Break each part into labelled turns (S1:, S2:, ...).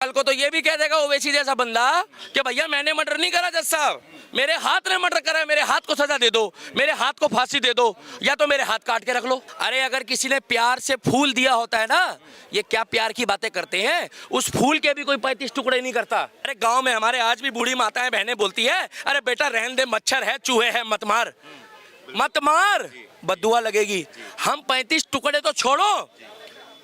S1: कल को तो ये भी कह देगा ओवैसी जैसा बंदा कि भैया मैंने मर्डर नहीं करा जज साहब, मेरे हाथ ने मर्डर करा है, मेरे हाथ को सजा दे दो, मेरे हाथ को फांसी दे दो, या तो मेरे हाथ काट के रख लो। अरे अगर किसी ने प्यार से फूल दिया होता है ना, ये क्या प्यार की बातें करते हैं, उस फूल के भी कोई 35 टुकड़े नहीं करता। अरे गाँव में हमारे आज भी बूढ़ी माताएं बहनें बोलती है, अरे बेटा रहने दे, मच्छर है, चूहे है, मत मार मत मार, बद्दुआ लगेगी। हम 35 टुकड़े तो छोड़ो,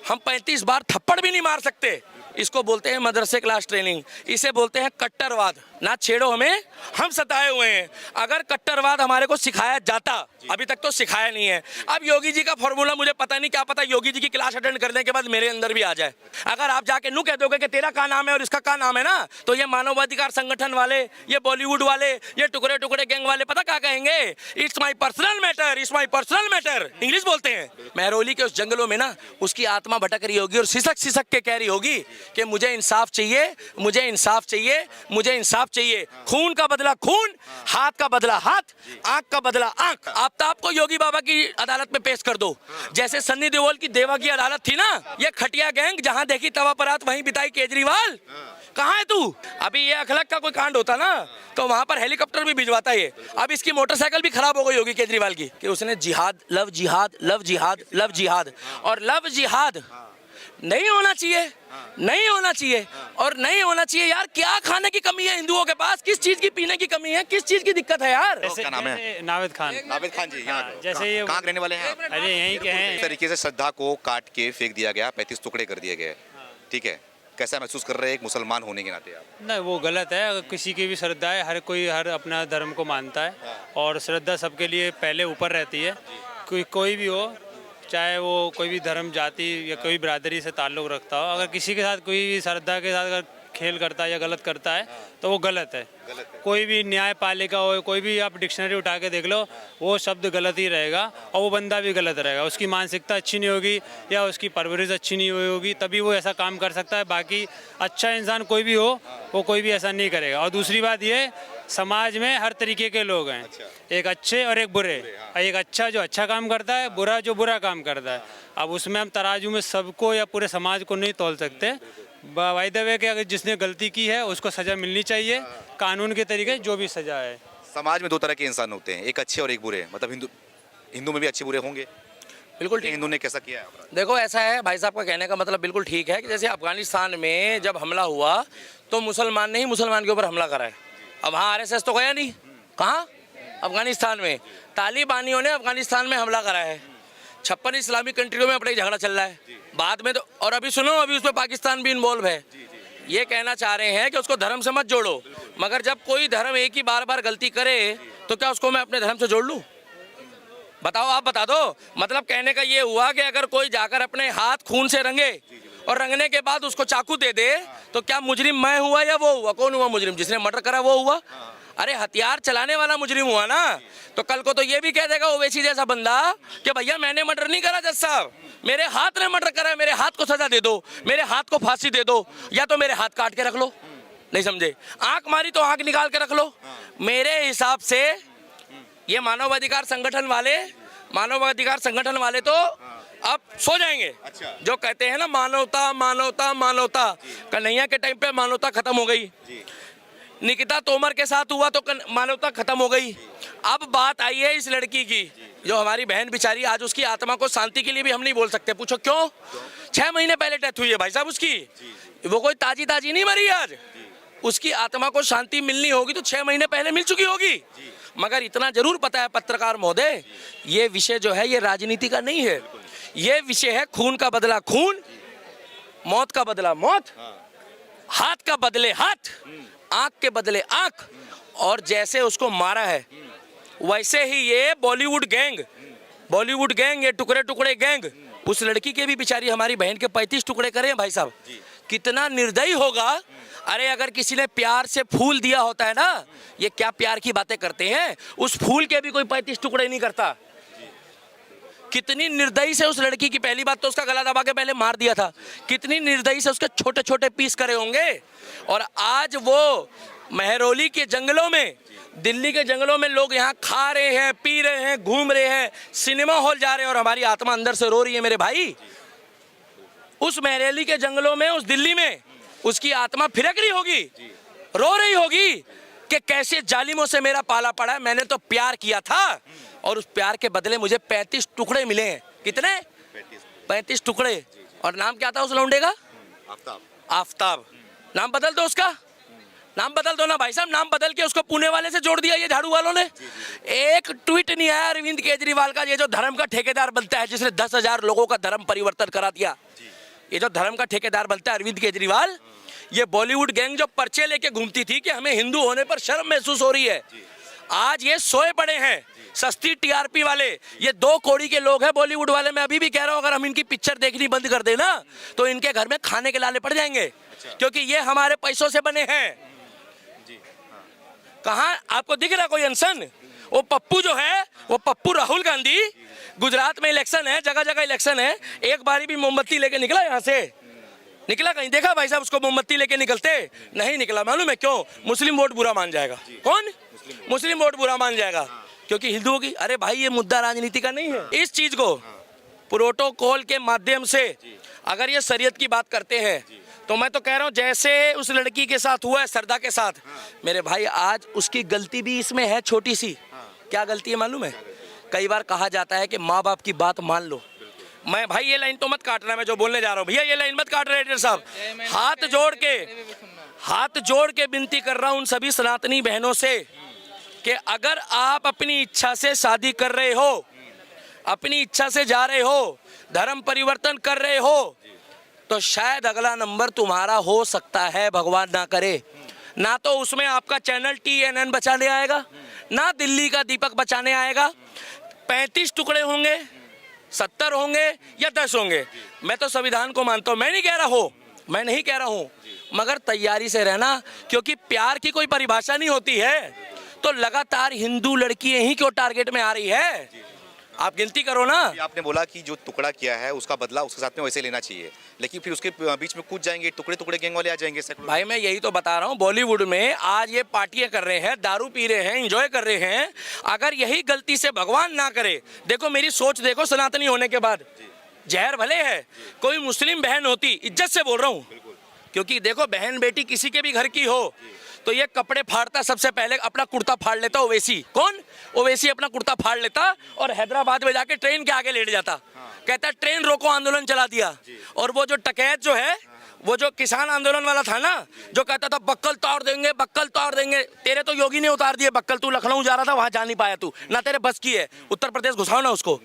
S1: हम 35 बार थप्पड़ भी नहीं मार सकते। इसको बोलते हैं मदरसे क्लास ट्रेनिंग, इसे बोलते हैं कट्टरवाद। ना छेड़ो हमें, हम सताए हुए हैं। अगर कट्टरवाद हमारे को सिखाया जाता, अभी तक तो सिखाया नहीं है। अब योगी जी का फॉर्मूला मुझे पता नहीं, क्या पता योगी जी की क्लास अटेंड करने के बाद मेरे अंदर भी आ जाए। अगर आप जाके नू कह दोगे कि तेरा क्या नाम है और इसका क्या नाम है ना, तो ये मानवाधिकार संगठन वाले, ये बॉलीवुड वाले, ये टुकड़े टुकड़े गैंग वाले पता क्या कहेंगे, it's my personal matter, it's my personal matter, English बोलते हैं। महरौली के उस जंगलों में ना उसकी आत्मा भटक रही होगी और सिसक सिसक के कह रही होगी कि मुझे इंसाफ चाहिए, मुझे इंसाफ चाहिए, मुझे इंसाफ चाहिए। खून का बदला खून, हाथ का बदला हाथ, आंख का बदला आंख। आफ्ताब को योगी बाबा की अदालत में पेश कर दो, जैसे सन्नी देओल की देवा की अदालत थी ना। ये खटिया गैंग जहां देखी तवा परात वहीं बिताई केजरीवाल, कहाँ है तू? अभी ये अखलक का कोई कांड होता ना तो वहां पर हेलीकॉप्टर भी भिजवाता ये। अब इसकी मोटरसाइकिल भी खराब हो गई होगी केजरीवाल की, कि उसने जिहाद, लव जिहाद, लव जिहाद, लव जिहाद, और लव जिहाद नहीं होना चाहिए, नहीं होना चाहिए और नहीं होना चाहिए। यार क्या खाने की कमी है हिंदुओं के पास, किस चीज की पीने की कमी है, किस चीज की दिक्कत है यार?
S2: क्या नाम है?
S3: नावेद खान।
S2: नावेद खान जी, यहाँ
S3: जैसे ये
S2: कहाँ के रहने वाले हैं आप?
S3: अरे यहीं के हैं।
S2: इस तरीके से श्रद्धा को काट के फेंक दिया गया, 35 टुकड़े कर दिए गए, ठीक है, कैसा महसूस कर रहे हैं एक मुसलमान होने के नाते आप?
S3: नहीं, वो गलत है। अगर किसी की भी श्रद्धा है, हर कोई हर अपना धर्म को मानता है और श्रद्धा सबके लिए पहले ऊपर रहती है। कोई भी हो, चाहे वो कोई भी धर्म, जाति या कोई बिरादरी से ताल्लुक़ रखता हो, अगर किसी के साथ कोई श्रद्धा के साथ अगर खेल करता है या गलत करता है तो वो गलत है। कोई भी न्यायपालिका हो, कोई भी आप डिक्शनरी उठा के देख लो, वो शब्द गलत ही रहेगा और वो बंदा भी गलत रहेगा। उसकी मानसिकता अच्छी नहीं होगी या उसकी परवरिश अच्छी नहीं हुई होगी, तभी वो ऐसा काम कर सकता है। बाकी अच्छा इंसान कोई भी हो, वो कोई भी ऐसा नहीं करेगा। और दूसरी बात ये, समाज में हर तरीके के लोग हैं, एक अच्छे और एक बुरे। एक अच्छा जो अच्छा काम करता है, बुरा जो बुरा काम करता है। अब उसमें हम तराजू में सबको या पूरे समाज को नहीं तोल सकते। बाय द वे कि अगर जिसने गलती की है उसको सज़ा मिलनी चाहिए, कानून के तरीके जो भी सज़ा है।
S2: समाज में दो तरह के इंसान होते हैं, एक अच्छे और एक बुरे, मतलब हिंदू में भी अच्छे बुरे होंगे।
S1: बिल्कुल ठीक।
S2: हिंदू ने कैसा किया है?
S1: देखो ऐसा है, भाई साहब का कहने का मतलब बिल्कुल ठीक है कि जैसे अफगानिस्तान में जब हमला हुआ तो मुसलमान ने ही मुसलमान के ऊपर हमला करा है। अब वहाँ आरएसएस तो गया नहीं, कहाँ? अफगानिस्तान में तालिबानियों ने अफगानिस्तान में हमला करा है। 56 इस्लामिक कंट्रियों में अपने झगड़ा चल रहा है बाद में तो। और अभी सुनो, अभी उसमें पाकिस्तान भी इन्वॉल्व है। ये कहना चाह रहे हैं कि उसको धर्म से मत जोड़ो, मगर जब कोई धर्म एक ही बार बार गलती करे तो क्या उसको मैं अपने धर्म से जोड़ लूँ? बताओ, आप बता दो। मतलब कहने का ये हुआ कि अगर कोई जाकर अपने हाथ खून से रंगे और रंगने के बाद उसको चाकू दे दे तो क्या मुजरिम मैं हुआ या वो हुआ? कौन हुआ मुजरिम? जिसने मर्डर करा वो हुआ। अरे हथियार चलाने वाला मुजरिम हुआ ना। तो कल को तो ये भी कह देगा ओवैसी जैसा बंदा कि भैया मैंने मर्डर नहीं करा जज साहब, मेरे हाथ ने मर्डर करा है, मेरे हाथ को सजा दे दो, मेरे हाथ को फांसी दे दो, या तो मेरे हाथ काट के रख लो। नहीं समझे? आंख मारी तो आंख निकाल के रख लो। मेरे हिसाब से ये मानवाधिकार संगठन वाले तो अब सो जाएंगे।
S2: अच्छा।
S1: जो कहते हैं ना मानवता मानवता मानवता, कन्हैया के टाइम पे मानवता खत्म हो गई, निकिता तोमर के साथ हुआ तो मानवता खत्म हो गई। अब बात आई है इस लड़की की, जो हमारी बहन बेचारी, आज उसकी आत्मा को शांति के लिए भी हम नहीं बोल सकते। पूछो क्यों? 6 महीने पहले डेथ हुई है भाई साहब उसकी। वो कोई ताजी ताजी नहीं मरी आज। उसकी आत्मा को शांति मिलनी होगी तो 6 महीने पहले मिल चुकी होगी। मगर इतना जरूर पता है पत्रकार महोदय, ये विषय जो है ये राजनीति का नहीं है, ये विषय है खून का बदला खून, मौत का बदला मौत, हाथ का बदले हाथ, आंख के बदले आंख। और जैसे उसको मारा है वैसे ही ये बॉलीवुड गैंग, ये टुकड़े टुकड़े गैंग, उस लड़की के भी बेचारी हमारी बहन के 35 टुकड़े करे हैं भाई साहब। कितना निर्दयी होगा। अरे अगर किसी ने प्यार से फूल दिया होता है ना, ये क्या प्यार की बातें करते हैं, उस फूल के भी कोई 35 टुकड़े नहीं करता। कितनी निर्दयी से उस लड़की की, पहली बात तो उसका गला दबा के पहले मार दिया था, कितनी निर्दयी से उसके छोटे छोटे पीस करे होंगे। और आज वो महरौली के जंगलों में, दिल्ली के जंगलों में लोग यहाँ खा रहे हैं, पी रहे हैं, घूम रहे हैं, सिनेमा हॉल जा रहे हैं और हमारी आत्मा अंदर से रो रही है मेरे भाई। उस महरौली के जंगलों में, उस दिल्ली में उसकी आत्मा फिरक रही होगी, रो रही होगी कि कैसे जालिमों से मेरा पाला पड़ा है। मैंने तो प्यार किया था और उस प्यार के बदले मुझे 35 टुकड़े मिले हैं। कितने? 35 टुकड़े। और नाम क्या था उस लौंडे का?
S2: आफ्ताब।
S1: आफ्ताब। नाम बदल दो उसका, नाम बदल दो ना भाई साहब। नाम बदल के उसको पुणे वाले से जोड़ दिया ये झाड़ू वालों ने। एक ट्वीट नहीं आया अरविंद केजरीवाल का, ये जो धर्म का ठेकेदार बनता है, जिसने 10,000 लोगों का धर्म परिवर्तन करा दिया। ये जो धर्म का ठेकेदार बनता है अरविंद केजरीवाल, ये बॉलीवुड गैंग जो पर्चे लेके घूमती थी कि हमें हिंदू होने पर शर्म महसूस हो रही है, आज ये सोए पड़े हैं सस्ती टीआरपी वाले। ये 2 कौड़ी के लोग हैं बॉलीवुड वाले। मैं अभी भी कह रहा हूं, अगर हम इनकी पिक्चर देखनी बंद कर देना तो इनके घर में खाने के लाले पड़ जाएंगे, क्योंकि ये हमारे पैसों से बने हैं। कहाँ आपको दिख रहा कोई अनशन? वो पप्पू जो है, वो पप्पू राहुल गांधी, गुजरात में इलेक्शन है, जगह जगह इलेक्शन है, एक बारी भी मोमबत्ती लेके निकला यहाँ से? निकला कहीं? देखा भाई साहब उसको मोमबत्ती लेके निकलते? नहीं निकला। मालूम है क्यों? मुस्लिम वोट बुरा मान जाएगा। कौन? मुस्लिम वोट बुरा मान जाएगा, क्योंकि हिंदुओं की। अरे भाई ये मुद्दा राजनीति का नहीं है। इस चीज को प्रोटोकॉल के माध्यम से अगर ये शरीयत की बात करते हैं तो मैं तो कह रहा हूँ जैसे उस लड़की के साथ हुआ है, सरदा के साथ, मेरे भाई आज उसकी गलती भी इसमें है, छोटी सी। क्या गलती है मालूम है? कई बार कहा जाता है कि माँ बाप की बात मान लो। मैं भाई ये लाइन तो मत काटना, मैं जो बोलने जा रहा हूँ भैया ये लाइन मत काट रहे एडिटर साहब। हाथ जोड़ के विनती कर रहा हूँ उन सभी सनातनी बहनों से कि अगर आप अपनी इच्छा से शादी कर रहे हो, अपनी इच्छा से जा रहे हो, धर्म परिवर्तन कर रहे हो, तो शायद अगला नंबर तुम्हारा हो सकता है, भगवान ना करे। ना तो उसमें आपका चैनल TNN बचाने आएगा, ना दिल्ली का दीपक बचाने आएगा। 35 टुकड़े होंगे, 70 होंगे या 10 होंगे, मैं तो संविधान को मानता हूँ। मैं नहीं कह रहा हूँ, मगर तैयारी से रहना, क्योंकि प्यार की कोई परिभाषा नहीं होती है। तो लगातार हिंदू लड़कियां ही क्यों टारगेट में आ रही है? आप गिनती करो ना।
S2: आपने बोला कि जो टुकड़ा किया है उसका बदला उसके साथ में वैसे लेना चाहिए, लेकिन फिर उसके बीच में कूद जाएंगे, टुकड़े टुकड़े गैंग वाले आ जाएंगे।
S1: भाई मैं यही तो बता रहा हूँ, बॉलीवुड में आज ये पार्टियां कर रहे हैं, दारू पी रहे हैं, एंजॉय कर रहे हैं। अगर यही गलती से भगवान ना करे, देखो मेरी सोच देखो, सनातनी होने के बाद जहर भले है, कोई मुस्लिम बहन होती, इज्जत से बोल रहा हूँ, क्योंकि देखो बहन बेटी किसी के भी घर की हो तो ये कपड़े फाड़ता, सबसे पहले अपना कुर्ता फाड़ लेता ओवैसी। कौन? ओवैसी अपना कुर्ता फाड़ लेता और हैदराबाद में जाके ट्रेन के आगे लेट जाता, कहता ट्रेन रोको, आंदोलन चला दिया। और वो जो टकैत जो है, वो जो किसान आंदोलन वाला था ना, जो कहता था बक्कल तोड़ देंगे, बक्कल तोड़ देंगे, तेरे तो योगी ने उतार दिए बक्कल। तू लखनऊ जा रहा था, वहां जा नहीं पाया, तू ना तेरे बस की है, उत्तर प्रदेश घुसाओ ना उसको।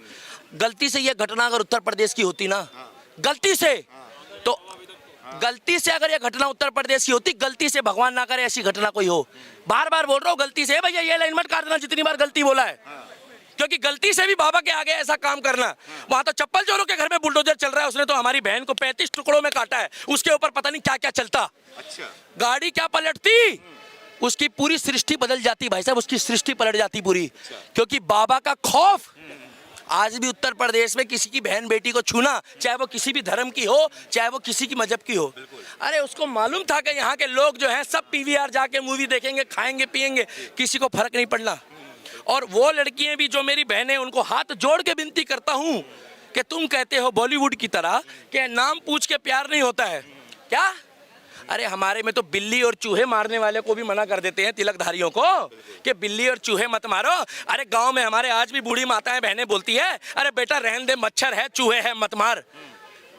S1: गलती से ये घटना अगर उत्तर प्रदेश की होती ना, गलती से, तो गलती से अगर ये घटना उत्तर प्रदेश की होती, गलती से भगवान ना करे ऐसी घटना कोई हो, बार बार बोल रहा हूँ गलती से, भैया ये लाइन मत काट देना जितनी बार गलती बोला है, क्योंकि गलती से भी बाबा के आगे ऐसा काम करना। वहां तो चप्पल चोरों के घर में बुलडोजर चल रहा है, उसने तो हमारी बहन को 35 टुकड़ों में काटा है, उसके ऊपर पता नहीं क्या क्या चलता। अच्छा। गाड़ी क्या पलटती, उसकी पूरी सृष्टि बदल जाती भाई साहब, उसकी सृष्टि पलट जाती पूरी। क्योंकि बाबा का खौफ आज भी उत्तर प्रदेश में किसी की बहन बेटी को छूना, चाहे वो किसी भी धर्म की हो, चाहे वो किसी की मजहब की हो। अरे उसको मालूम था कि यहाँ के लोग जो हैं सब PVR जाके मूवी देखेंगे, खाएंगे पिएंगे, किसी को फर्क नहीं पड़ना। और वो लड़कियां भी जो मेरी बहनें, उनको हाथ जोड़ के विनती करता हूँ कि तुम कहते हो बॉलीवुड की तरह कि नाम पूछ के प्यार नहीं होता है क्या? अरे हमारे में तो बिल्ली और चूहे मारने वाले को भी मना कर देते हैं, तिलकधारियों को, कि बिल्ली और चूहे मत मारो। अरे गांव में हमारे आज भी बूढ़ी माताएं बहनें बोलती है, अरे बेटा रहने दे, मच्छर है, चूहे है, मत मार,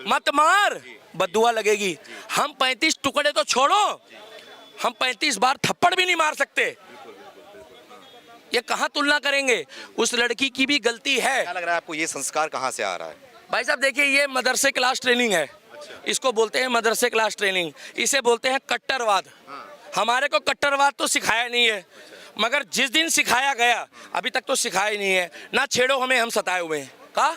S1: मत मार, बद्दुआ लगेगी। हम 35 टुकड़े तो छोड़ो, हम 35 बार थप्पड़ भी नहीं मार सकते। ये कहाँ तुलना करेंगे? उस लड़की की भी गलती है।
S2: क्या लग रहा है आपको, ये संस्कार कहाँ से आ रहा है? भाई
S1: साहब देखिए, ये मदरसे क्लास ट्रेनिंग है, इसको बोलते हैं मदरसे क्लास ट्रेनिंग, इसे बोलते हैं कट्टरवाद। हमारे को कट्टरवाद तो सिखाया नहीं है, मगर जिस दिन सिखाया गया, अभी तक तो सिखाया नहीं है। ना छेड़ो हमें, हम सताए हुए हैं। कहा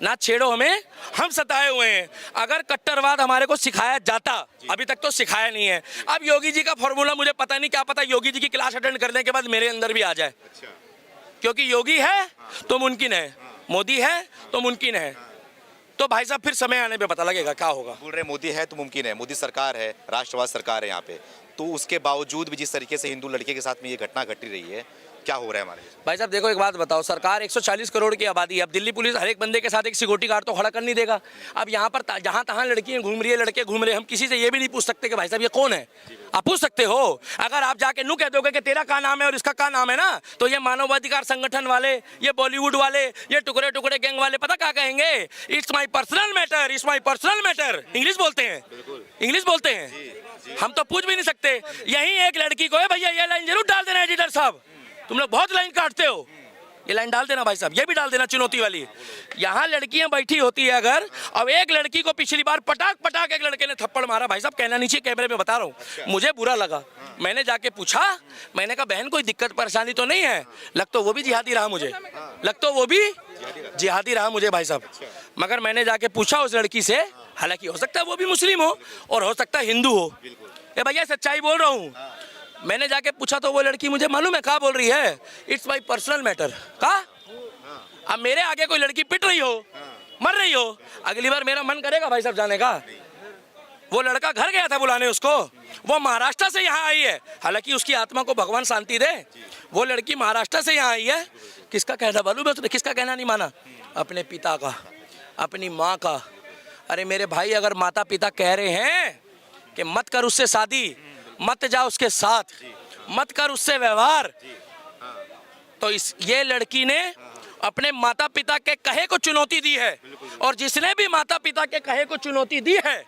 S1: ना छेड़ो हमें, हम सताए हुए हैं। अगर कट्टरवाद हमारे को सिखाया जाता, अभी तक तो सिखाया नहीं है। अब योगी जी का फॉर्मूला मुझे पता नहीं, क्या पता योगी जी की क्लास अटेंड करने के बाद मेरे अंदर भी आ जाए। क्योंकि योगी है तो मुमकिन है, मोदी है तो मुमकिन है। तो भाई साहब फिर समय आने पे पता लगेगा क्या होगा।
S2: बोल रहे मोदी है तो मुमकिन है, मोदी सरकार है, राष्ट्रवाद सरकार है यहाँ पे, तो उसके बावजूद भी जिस तरीके से हिंदू लड़के के साथ में ये घटना घटी रही है, क्या हो रहा है हमारे देश में?
S1: भाई साहब देखो एक बात बताओ, सरकार 140 करोड़ की आबादी है, अब दिल्ली पुलिस हर एक बंदे के साथ एक सिक्योरिटी गार्ड तो खड़ा कर नहीं देगा। अब यहाँ पर जहाँ तहाँ लड़कियाँ घूम रही है, लड़के घूम रहे हैं, हम किसी से ये भी नहीं पूछ सकते कि भाई साहब ये कौन है। आप पूछ सकते हो, अगर आप जाके नू कह दोगे कि तेरा क्या नाम है और इसका क्या नाम है ना, तो ये मानवाधिकार संगठन वाले, ये बॉलीवुड वाले, ये टुकड़े टुकड़े गैंग वाले पता क्या कहेंगे, it's my personal matter, it's my personal matter. English बोलते हैं, इंग्लिश बोलते हैं, हम तो पूछ भी नहीं सकते। यही एक लड़की को है भैया ये लाइन जरूर डाल देना एडिटर साहब, तुम लोग बहुत लाइन काटते हो, ये लाइन डाल देना भाई साहब, ये भी डाल देना चुनौती वाली। यहाँ लड़कियां बैठी होती है अगर, अब एक लड़की को पिछली बार पटाक पटाक एक लड़के ने थप्पड़ मारा, भाई साहब कहना नीचे कैमरे में बता रहा हूँ, मुझे बुरा लगा। मैंने जाके पूछा, मैंने कहा बहन कोई दिक्कत परेशानी तो नहीं है, लग तो वो भी जिहादी रहा मुझे, लग तो वो भी जिहादी रहा मुझे भाई साहब। मगर मैंने जाके पूछा उस लड़की से, हालांकि हो सकता है वो भी मुस्लिम हो और हो सकता है हिंदू हो, ये भैया सच्चाई बोल रहा हूँ। मैंने जाके पूछा तो वो लड़की मुझे मालूम है क्या बोल रही है, इट्स माई पर्सनल मैटर। का अब मेरे आगे कोई लड़की पिट रही हो, मर रही हो, अगली बार मेरा मन करेगा भाई साहब जाने का। वो लड़का घर गया था बुलाने उसको, वो महाराष्ट्र से यहाँ आई है, हालांकि उसकी आत्मा को भगवान शांति दे, वो लड़की महाराष्ट्र से यहाँ आई है। किसका कहना मालूम है, किसका कहना नहीं माना, अपने पिता का, अपनी माँ का। अरे मेरे भाई अगर माता पिता कह रहे हैं कि मत कर उससे शादी, मत जा उसके साथ, मत कर उससे व्यवहार, तो ये लड़की ने अपने माता पिता के कहे को चुनौती दी है, और जिसने भी माता पिता के कहे को चुनौती दी है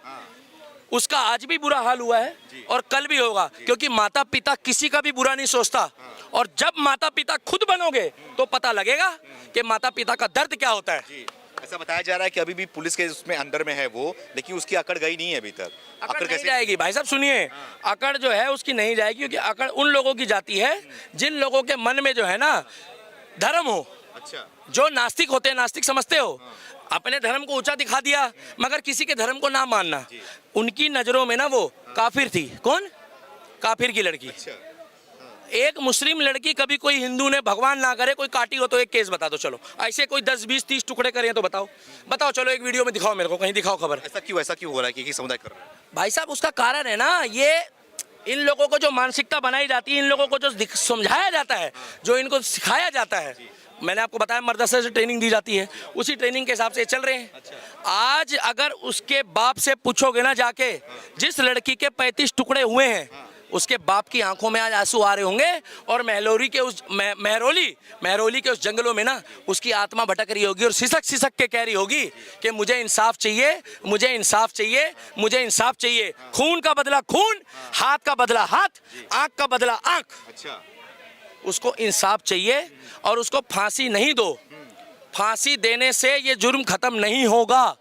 S1: उसका आज भी बुरा हाल हुआ है और कल भी होगा, क्योंकि माता पिता किसी का भी बुरा नहीं सोचता। और जब माता पिता खुद बनोगे तो पता लगेगा कि माता पिता का दर्द क्या होता है।
S2: ऐसा बताया जा रहा है कि अभी भी पुलिस के उसमें अंडर में है वो, लेकिन उसकी अकड़ गई नहीं है अभी तक।
S1: अकड़ नहीं जाएगी भाई साहब, सुनिए, अकड़ जो है उसकी नहीं जाएगी, क्योंकि अकड़ उन लोगों की जाती है जिन लोगों के मन में जो है ना धर्म हो।
S2: अच्छा,
S1: जो नास्तिक होते हैं, नास्तिक समझते हो, अपने धर्म को ऊंचा दिखा दिया मगर किसी के धर्म को ना मानना, उनकी नजरों में ना वो काफिर थी। कौन? काफिर की लड़की। एक मुस्लिम लड़की, कभी कोई हिंदू ने भगवान ना करे कोई काटी हो तो एक केस बता दो, चलो ऐसे कोई 10 20 30 टुकड़े करें तो बताओ, बताओ, चलो एक वीडियो में दिखाओ मेरे को, कहीं दिखाओ खबर।
S2: ऐसा क्यों हो रहा है कि समुदाय कर रहा है?
S1: भाई साहब उसका कारण है ना, ये इन लोगों को जो मानसिकता बनाई जाती है, इन लोगों को जो समझाया जाता है, जो इनको सिखाया जाता है, मैंने आपको बताया मदरसे से ट्रेनिंग दी जाती है, उसी ट्रेनिंग के हिसाब से चल रहे हैं। आज अगर उसके बाप से पूछोगे ना जाके, जिस लड़की के 35 टुकड़े हुए हैं उसके बाप की आंखों में आज आंसू आ रहे होंगे, और महरोली के उस जंगलों में ना उसकी आत्मा भटक रही होगी और सिसक सिसक के कह रही होगी कि मुझे इंसाफ चाहिए, मुझे इंसाफ चाहिए, मुझे इंसाफ चाहिए। खून का बदला खून, हाथ का बदला हाथ, आंख का बदला आंख।
S2: अच्छा,
S1: उसको इंसाफ चाहिए और उसको फांसी नहीं दो, फांसी देने से ये जुर्म खत्म नहीं होगा।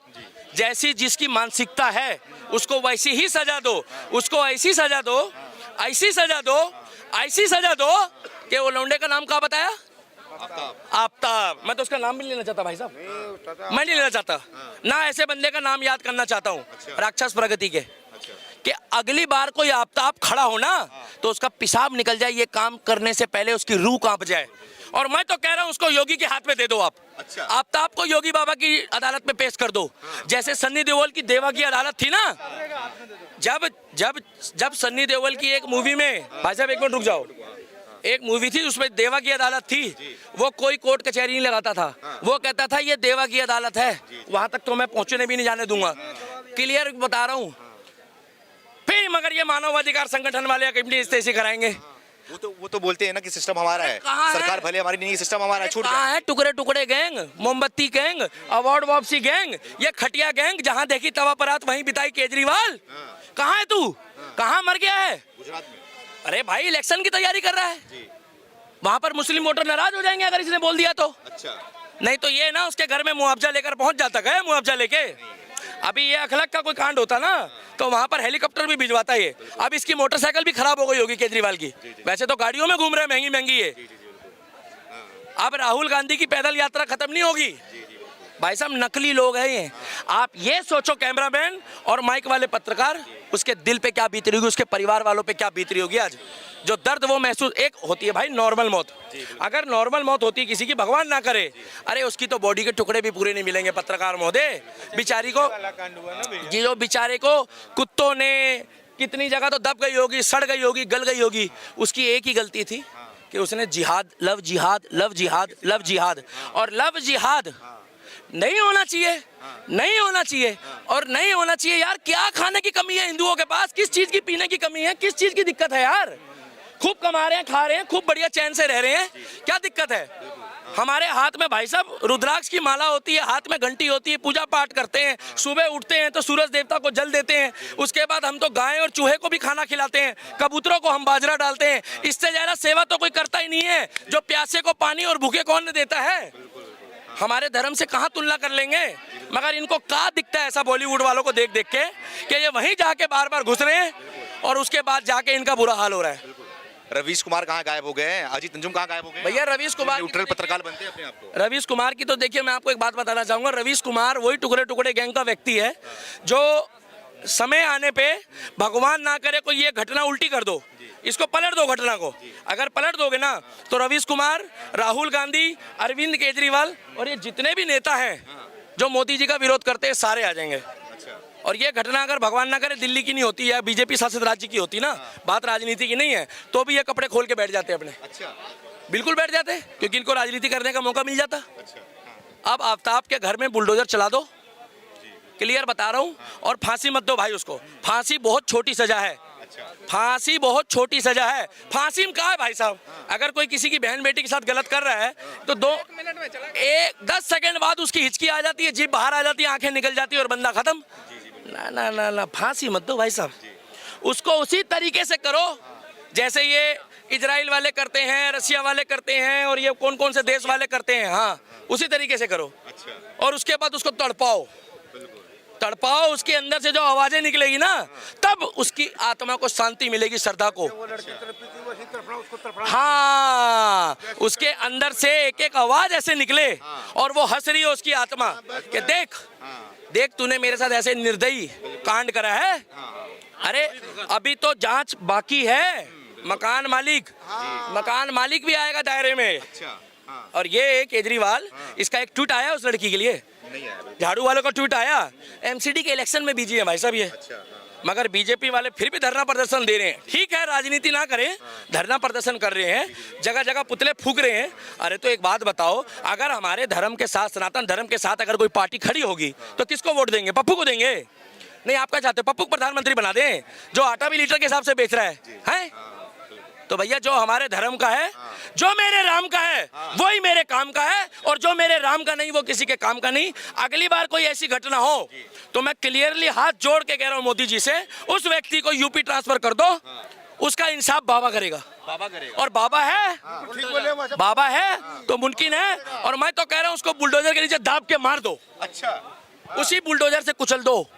S1: जैसी जिसकी मानसिकता है उसको वैसी ही सजा दो, उसको ऐसी सजा दो, ऐसी सजा दो, ऐसी सजा दो कि वो लौंडे का नाम क्या बताया? आफ्ताब। मैं तो उसका नाम भी नहीं लेना चाहता भाई साहब, मैं नहीं लेना चाहता ना, ऐसे बंदे का नाम याद करना चाहता हूँ राक्षस प्रगति के, कि अगली बार कोई आफ्ताब खड़ा हो ना तो उसका पेशाब निकल जाए, ये काम करने से पहले उसकी रूह कांप जाए। और मैं तो कह रहा हूँ उसको योगी के हाथ में दे दो आप।
S2: अच्छा।
S1: आफ्ताब को योगी बाबा की अदालत में पेश कर दो, जैसे सन्नी देओल की देवा की अदालत थी ना। जब जब जब सन्नी देओल की एक मूवी में, भाई साहब एक मिनट रुक जाओ, एक मूवी थी उसमें देवा की अदालत थी, वो कोई कोर्ट कचहरी नहीं लगाता था, वो कहता था ये देवा की अदालत है, वहां तक तो मैं पहुंचने भी नहीं जाने दूंगा। क्लियर बता रहा हूँ। फिर मगर ये मानवाधिकार संगठन वाले ऐसे कराएंगे।
S2: वो तो बोलते हैं ना कि सिस्टम हमारा है, सरकार भले हमारी नहीं, सिस्टम हमारा है, छूट
S1: कहाँ है टुकड़े टुकड़े गैंग, मोमबत्ती गैंग, अवार्ड वापसी गैंग, ये खटिया गैंग, जहाँ देखी तवा पर रात वहीं बिताई केजरीवाल। कहाँ है तू? कहाँ मर गया है?
S2: गुजरात में।
S1: अरे भाई इलेक्शन की तैयारी कर रहा है, वहां पर मुस्लिम वोटर नाराज हो जाएंगे अगर इसने बोल दिया तो।
S2: अच्छा,
S1: नहीं तो ये ना उसके घर में मुआवजा लेकर पहुंच जाता, गए मुआवजा लेके। अभी ये अखलक का कोई कांड होता ना तो वहां पर हेलीकॉप्टर भी भिजवाता है। अब इसकी मोटरसाइकिल भी खराब हो गई होगी केजरीवाल की, वैसे तो गाड़ियों में घूम रहे हैं महंगी महंगी है। अब राहुल गांधी की पैदल यात्रा खत्म नहीं होगी भाई साहब, नकली लोग हैं ये। आप ये सोचो कैमरामैन और माइक वाले पत्रकार, उसके दिल पे क्या बीत रही होगी, उसके परिवार वालों पे क्या बीत रही होगी आज, जो दर्द वो महसूस। एक होती है भाई नॉर्मल मौत, अगर नॉर्मल मौत होती किसी की, भगवान ना करे, अरे उसकी तो बॉडी के टुकड़े भी पूरे नहीं मिलेंगे पत्रकार महोदय, बेचारी को, जो बेचारे को कुत्तों ने कितनी जगह तो दब गई होगी, सड़ गई होगी, गल गई होगी। उसकी एक ही गलती थी कि उसने जिहाद, लव जिहाद, लव जिहाद, लव जिहाद, और लव जिहाद नहीं होना चाहिए, नहीं होना चाहिए, और नहीं होना चाहिए। यार क्या खाने की कमी है हिंदुओं के पास, किस चीज की पीने की कमी है, किस चीज की दिक्कत है यार? खूब कमा रहे हैं, खा रहे हैं, खूब बढ़िया चैन से रह रहे हैं, क्या दिक्कत है? हमारे हाथ में भाई साहब रुद्राक्ष की माला होती है, हाथ में घंटी होती है, पूजा पाठ करते हैं, सुबह उठते हैं तो सूरज देवता को जल देते हैं, उसके बाद हम तो गाय और चूहे को भी खाना खिलाते हैं, कबूतरों को हम बाजरा डालते हैं। इससे ज्यादा सेवा तो कोई करता ही नहीं है। जो प्यासे को पानी और भूखे कौन देता है? हमारे धर्म से कहाँ तुलना कर लेंगे? मगर इनको क्या दिखता है ऐसा बॉलीवुड वालों को देख देख के कि ये वहीं जाके बार बार घुस रहे हैं और उसके बाद जाके इनका बुरा हाल हो रहा है।
S2: रवीश कुमार कहाँ गायब हो गए हैं? अजीत अंजुम कहाँ गायब हो गए हैं?
S1: भैया रवीश कुमार
S2: न्यूट्रल पत्रकार बनते हैं अपने आप को।
S1: रवीश कुमार की तो देखिए, मैं आपको एक बात बताना चाहूंगा। रवीश कुमार वही टुकड़े टुकड़े गैंग का व्यक्ति है जो समय आने पे भगवान ना करे कोई ये घटना उल्टी कर दो, इसको पलट दो घटना को। अगर पलट दोगे ना तो रवीश कुमार, राहुल गांधी, अरविंद केजरीवाल और ये जितने भी नेता हैं जो मोदी जी का विरोध करते हैं सारे आ जाएंगे। और ये घटना अगर भगवान ना करे दिल्ली की नहीं होती है, बीजेपी शासित राज्य की होती ना, बात राजनीति की नहीं है, तो भी ये कपड़े खोल के बैठ जाते अपने। बिल्कुल बैठ जाते, क्योंकि इनको राजनीति करने का मौका मिल जाता। अब आफ्ताब के घर में बुलडोजर चला दो, क्लियर बता रहा हूँ, और फांसी मत दो भाई उसको। फांसी बहुत छोटी सजा है, फांसी बहुत छोटी सजा है। फांसी में कहा है भाई साहब, अगर कोई किसी की बहन बेटी के साथ गलत कर रहा है तो 10 सेकंड बाद उसकी हिचकी आ जाती है, जीभ बाहर आ जाती है, आंखें निकल जाती है और बंदा खत्म। ना ना ना ना, फांसी मत दो भाई साहब, उसको उसी तरीके से करो जैसे ये इजराइल वाले करते हैं, रसिया वाले करते हैं, और ये कौन कौन से देश वाले करते हैं। हाँ, उसी तरीके से करो। और उसके बाद उसको तड़पाओ, तड़पाओ, उसके अंदर से जो आवाजें निकलेगी ना, तब उसकी आत्मा को शांति मिलेगी, श्रद्धा को। हाँ, उसके अंदर से एक एक आवाज ऐसे निकले और वो हंस रही है उसकी आत्मा कि देख देख तूने मेरे साथ ऐसे निर्दयी कांड करा है। अरे अभी तो जांच बाकी है, मकान मालिक भी आएगा दायरे में। और ये केजरीवाल, इसका एक ट्वीट आया उस लड़की के लिए, झाड़ू वालों का ट्वीट आया, एमसीडी के इलेक्शन में बिजी है भाई साहब ये। मगर बीजेपी वाले फिर भी धरना प्रदर्शन दे रहे हैं। ठीक है, राजनीति ना करें, धरना प्रदर्शन कर रहे हैं, जगह जगह पुतले फूंक रहे हैं। अरे तो एक बात बताओ, अगर हमारे धर्म के साथ, सनातन धर्म के साथ अगर कोई पार्टी खड़ी होगी तो किसको वोट देंगे? पप्पू को देंगे? नहीं, आप क्या चाहते हो, पप्पू को प्रधानमंत्री बना दें जो आटा भी लीटर के हिसाब से बेच रहा है? तो भैया जो हमारे धर्म का है, जो मेरे राम का है, वही मेरे काम का है, और जो मेरे राम का नहीं वो किसी के काम का नहीं। अगली बार कोई ऐसी घटना हो तो मैं क्लियरली हाथ जोड़ के कह रहा हूं मोदी जी से, उस व्यक्ति को यूपी ट्रांसफर कर दो, उसका इंसाफ बाबा करेगा। और बाबा है तो मुमकिन है। और मैं तो कह रहा हूं उसको बुलडोजर के नीचे दाब के मार दो, उसी बुलडोजर से कुचल दो।